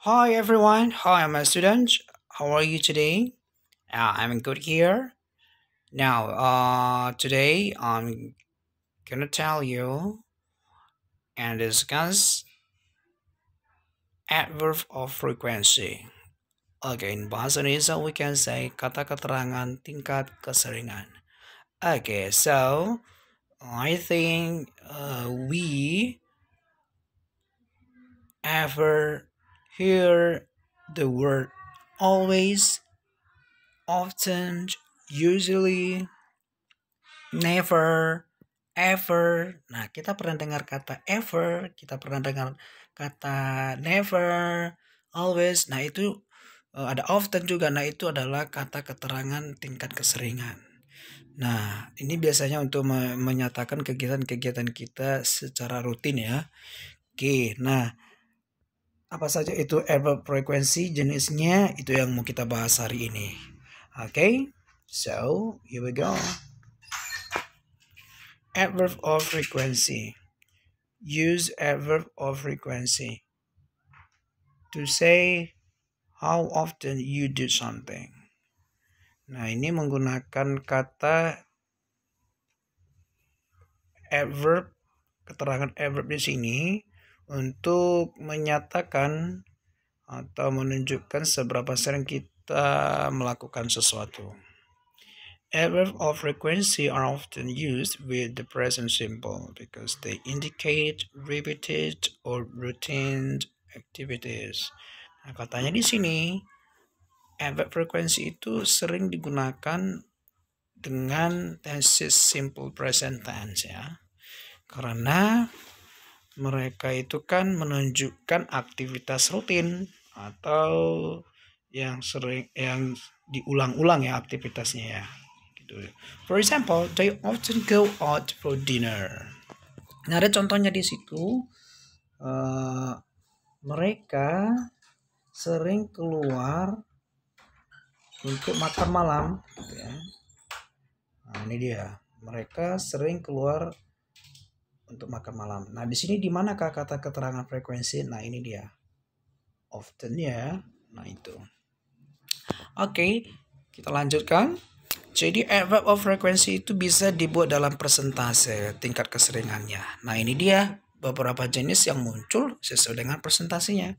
Hi everyone. Hi, my students. How are you today? I'm good here. Now, today I'm gonna tell you and discuss adverb of frequency. Okay, in bahasa Indonesia we can say kata keterangan tingkat keseringan. Okay, so I think we ever hear the word always, often, usually, never, ever. Nah, kita pernah dengar kata ever, kita pernah dengar kata never, always. Nah, itu ada often juga. Nah, itu adalah kata keterangan tingkat keseringan. Nah, ini biasanya untuk menyatakan kegiatan-kegiatan kita secara rutin ya. Oke, nah apa saja itu adverb frekuensi jenisnya itu yang mau kita bahas hari ini. Oke, so here we go. Adverb of frequency. Use adverb of frequency to say how often you do something. Nah, ini menggunakan kata adverb, keterangan adverb di sini untuk menyatakan atau menunjukkan seberapa sering kita melakukan sesuatu. Adverbs of frequency are often used with the present simple because they indicate repeated or routine activities. Nah, katanya di sini adverb frekuensi itu sering digunakan dengan tense simple present tense ya. Karena mereka itu kan menunjukkan aktivitas rutin atau yang sering yang diulang-ulang ya aktivitasnya ya. For example, they often go out for dinner. Nah, ada contohnya di situ. Mereka sering keluar untuk makan malam. Gitu ya. Nah, ini dia. Mereka sering keluar untuk makan malam. Nah, di sini di manakah kata keterangan frekuensi? Nah, ini dia. Often ya. Nah, itu. Oke, kita lanjutkan. Jadi adverb of frequency itu bisa dibuat dalam persentase tingkat keseringannya. Nah, ini dia beberapa jenis yang muncul sesuai dengan presentasinya.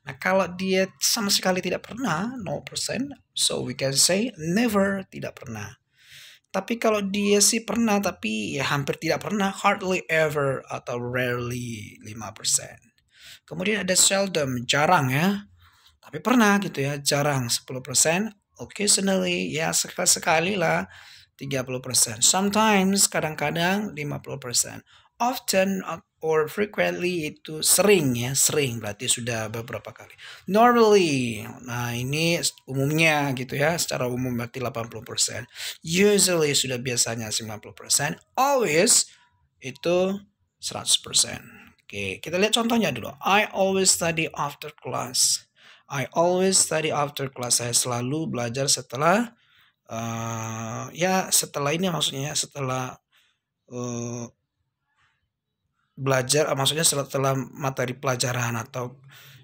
Nah, kalau dia sama sekali tidak pernah, 0%, so we can say never, tidak pernah. Tapi kalau dia sih pernah, tapi ya hampir tidak pernah, hardly ever atau rarely 5%. Kemudian ada seldom, jarang ya. Tapi pernah gitu ya, jarang 10%. Occasionally, ya sekali-sekali lah 30%. Sometimes, kadang-kadang 50%. Often or frequently itu sering ya, sering berarti sudah beberapa kali. Normally, nah ini umumnya gitu ya, secara umum berarti 80%. Usually sudah biasanya 90%. Always itu 100%. Oke, kita lihat contohnya dulu. I always study after class. I always study after class. Saya selalu belajar setelah ya setelah ini maksudnya setelah belajar maksudnya setelah materi pelajaran atau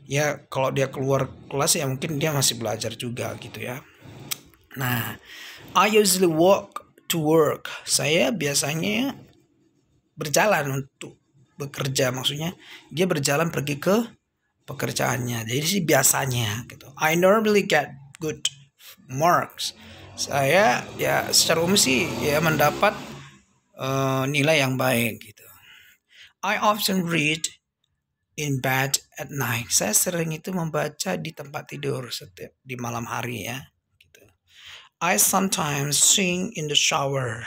ya kalau dia keluar kelas ya mungkin dia masih belajar juga gitu ya. Nah, I usually walk to work. Saya biasanya berjalan untuk bekerja, maksudnya dia berjalan pergi ke pekerjaannya. Jadi sih biasanya gitu. I normally get good marks. Saya ya secara umum sih ya mendapat nilai yang baik gitu. I often read in bed at night. Saya sering itu membaca di tempat tidur setiap di malam hari ya. Gitu. I sometimes sing in the shower.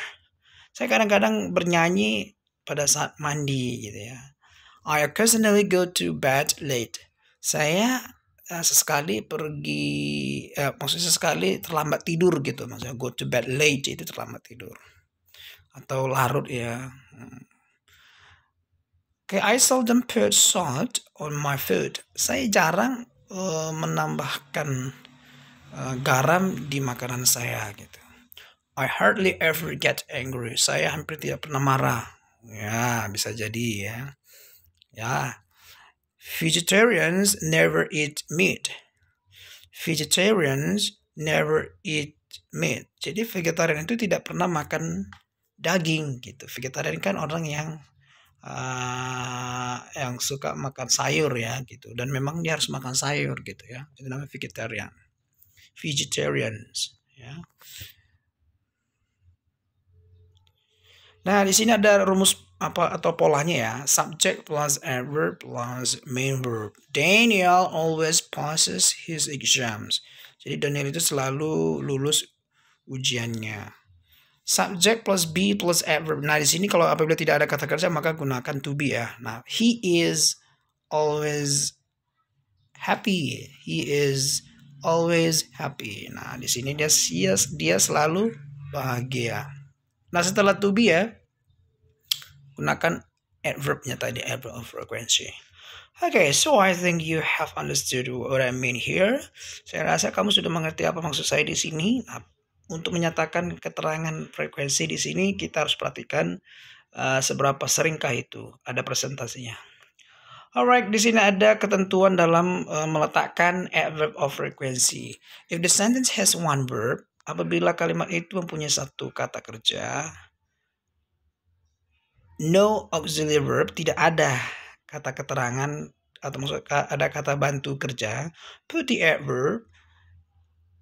Saya kadang-kadang bernyanyi pada saat mandi gitu ya. I occasionally go to bed late. Saya sesekali pergi, maksudnya sesekali terlambat tidur gitu. Maksudnya go to bed late itu terlambat tidur. Atau larut ya. Okay, I seldom put salt on my food. Saya jarang menambahkan garam di makanan saya gitu. I hardly ever get angry. Saya hampir tidak pernah marah. Ya, bisa jadi ya. Ya. Vegetarians never eat meat. Vegetarians never eat meat. Jadi vegetarian itu tidak pernah makan daging gitu. Vegetarian kan orang yang suka makan sayur ya gitu. Dan memang dia harus makan sayur gitu ya. Itu namanya vegetarian. Vegetarians ya. Nah, di sini ada rumus apa atau polanya ya. Subject plus adverb plus main verb. Daniel always passes his exams. Jadi Daniel itu selalu lulus ujiannya. Subject plus be plus adverb. Nah, di sini kalau apabila tidak ada kata kerja maka gunakan to be ya. Nah, he is always happy. He is always happy. Nah, di sini dia selalu bahagia. Nah, setelah to be ya, gunakan adverbnya tadi, adverb of frequency. Okay, so I think you have understood what I mean here. Saya rasa kamu sudah mengerti apa maksud saya di sini. Nah, untuk menyatakan keterangan frekuensi di sini kita harus perhatikan seberapa seringkah itu ada presentasinya. Alright, di sini ada ketentuan dalam meletakkan adverb of frequency. If the sentence has one verb, apabila kalimat itu mempunyai satu kata kerja, no auxiliary verb, tidak ada kata keterangan atau maksud ada kata bantu kerja, put the adverb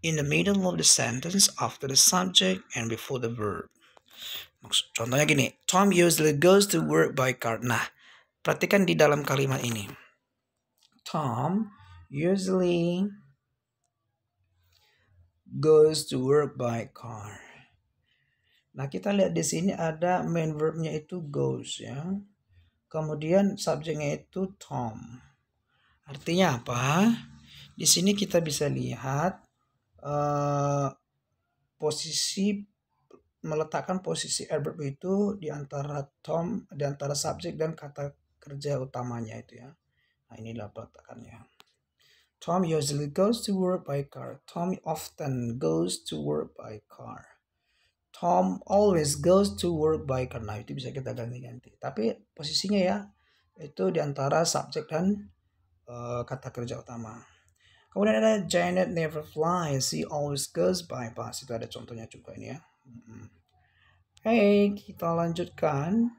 in the middle of the sentence after the subject and before the verb. Contohnya gini, Tom usually goes to work by car. Nah, perhatikan di dalam kalimat ini. Tom usually goes to work by car. Nah, kita lihat di sini ada main verbnya itu goes ya. Kemudian subjeknya itu Tom. Artinya apa? Di sini kita bisa lihat meletakkan posisi adverb itu di antara Tom, di antara subjek dan kata kerja utamanya itu ya. Nah, inilah peletakannya. Tom usually goes to work by car. Tom often goes to work by car. Tom always goes to work by car. Nah, itu bisa kita ganti-ganti. Tapi posisinya ya, itu di antara subjek dan kata kerja utama. Kemudian ada Janet never flies. She always goes by bus. Itu ada contohnya juga ini ya. Hey, kita lanjutkan.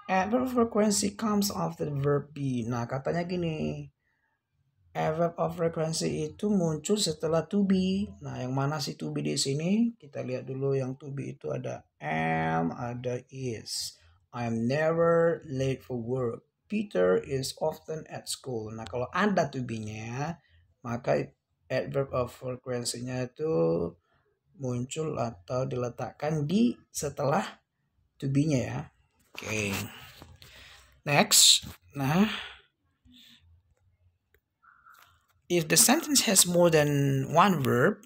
Adverb of frequency comes after the verb be. Nah, katanya gini. Adverb of frequency itu muncul setelah to be. Nah, yang mana sih to be di sini? Kita lihat dulu yang to be itu ada am, ada is. I'm never late for work. Peter is often at school. Nah, kalau ada to be-nya, maka adverb of frequency-nya itu muncul atau diletakkan di setelah to be-nya ya. Oke. Next. Nah, if the sentence has more than one verb,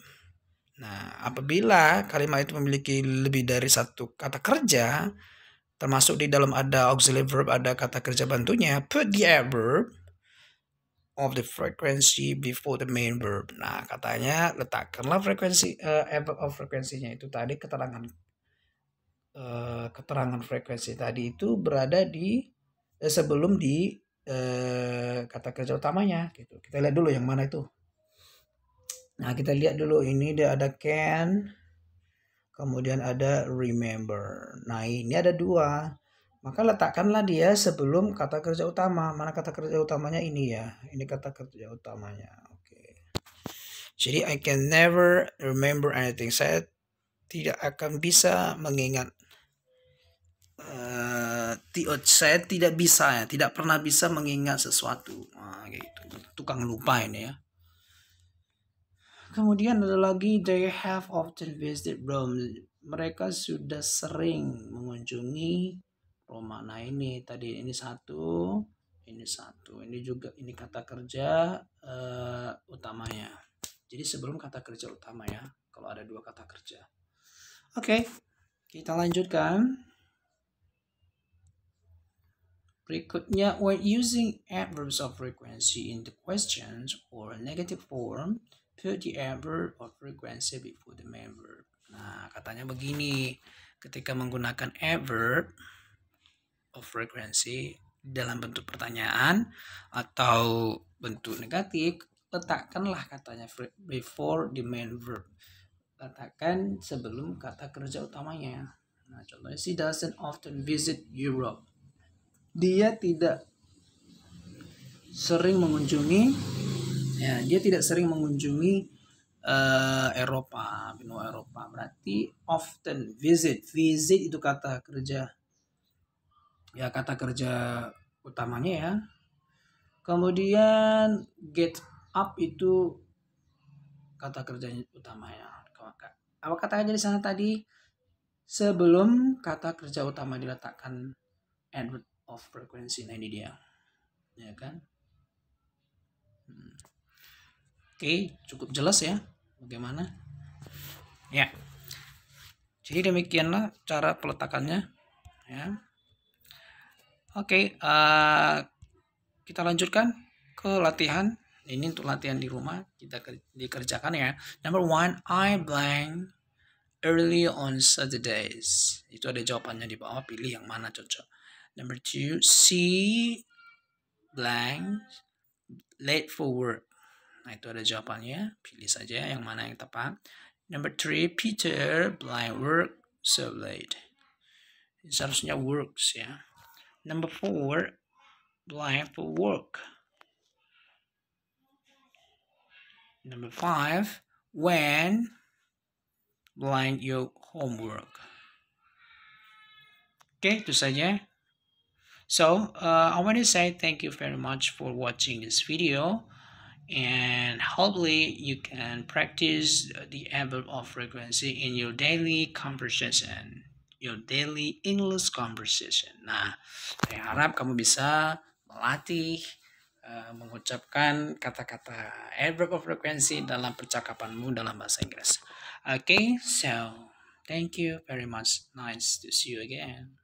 nah apabila kalimat itu memiliki lebih dari satu kata kerja, termasuk di dalam ada auxiliary verb, ada kata kerja bantunya, put the adverb of the frequency before the main verb. Nah, katanya letakkanlah frekuensi adverb of frekuensinya itu tadi keterangan frekuensi tadi itu berada di sebelum di kata kerja utamanya gitu. Kita lihat dulu yang mana itu. Nah, kita lihat dulu ini dia ada can, kemudian ada remember. Nah, ini ada dua. Maka letakkanlah dia sebelum kata kerja utama. Mana kata kerja utamanya ini ya. Ini kata kerja utamanya. Oke. Jadi I can never remember anything. Saya tidak akan bisa mengingat. Saya tidak bisa ya, tidak pernah bisa mengingat sesuatu. Nah, gitu. Tukang lupa ini ya. Kemudian ada lagi they have often visited Rome. Mereka sudah sering mengunjungi Roma. Nah, ini tadi ini satu, ini juga ini kata kerja utamanya. Jadi sebelum kata kerja utama ya, kalau ada dua kata kerja. Oke, kita lanjutkan. Berikutnya, when using adverbs of frequency in the questions or negative form, put the adverb of frequency before the main verb. Nah, katanya begini, ketika menggunakan adverb of frequency, dalam bentuk pertanyaan atau bentuk negatif, letakkanlah katanya before the main verb. Letakkan sebelum kata kerja utamanya. Nah, contohnya, she doesn't often visit Europe. Dia tidak sering mengunjungi, dia tidak sering mengunjungi Eropa, benua Eropa. Berarti often, visit itu kata kerja, ya kata kerja utamanya ya. Kemudian get up itu kata kerja utamanya. Apa katanya di sana tadi? Sebelum kata kerja utama diletakkan adverb of frequency. Nah, ini dia, ya kan? Oke, cukup jelas ya bagaimana? Ya. Jadi demikianlah cara peletakannya, ya. Oke, kita lanjutkan ke latihan. Ini untuk latihan di rumah kita dikerjakan ya. Number 1, I blank early on Saturdays. Itu ada jawabannya di bawah, pilih yang mana cocok. Number 2, C blank late for work. Nah, itu ada jawabannya, pilih saja yang mana yang tepat. Number 3, Peter blank work so late. Ini seharusnya works ya. Number 4, blank for work. Number 5, when blank your homework. Oke, itu saja. So, I want to say thank you very much for watching this video, and hopefully you can practice the adverb of frequency in your daily conversation, your daily English conversation. Nah, saya harap kamu bisa melatih mengucapkan kata-kata adverb of frequency dalam percakapanmu dalam bahasa Inggris. Okay, so thank you very much. Nice to see you again.